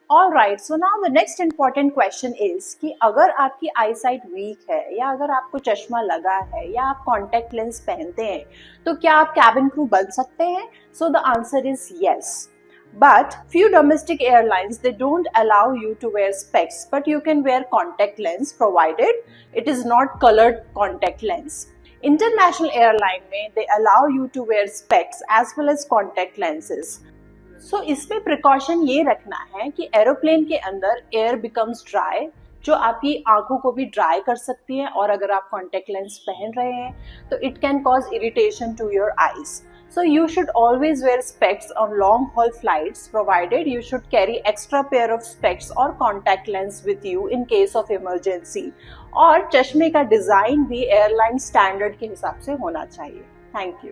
All right, so now the next important question is कि अगर आपकी आईसाइट वीक है या अगर आपको चश्मा लगा है या आप कॉन्टैक्ट लेंस पहनते हैं तो क्या आप कैबिन क्रू बन सकते हैं? So the answer is yes. But few domestic airlines, they don't allow you to wear specs, but you can wear contact lens provided it is not colored contact lens. International airline में they allow you to wear specs as well as contact lenses. So इसमें precaution ये रखना है कि aeroplane के अंदर air becomes dry, जो आपकी आंखों को भी ड्राई कर सकती है, और अगर आप कॉन्टेक्ट लेंस पहन रहे हैं तो it can cause irritation to your eyes. So you should always wear specs on long haul flights, provided you should carry extra pair of specs or contact lens with you in case of emergency. और चश्मे का design भी airline standard के हिसाब से होना चाहिए. Thank you.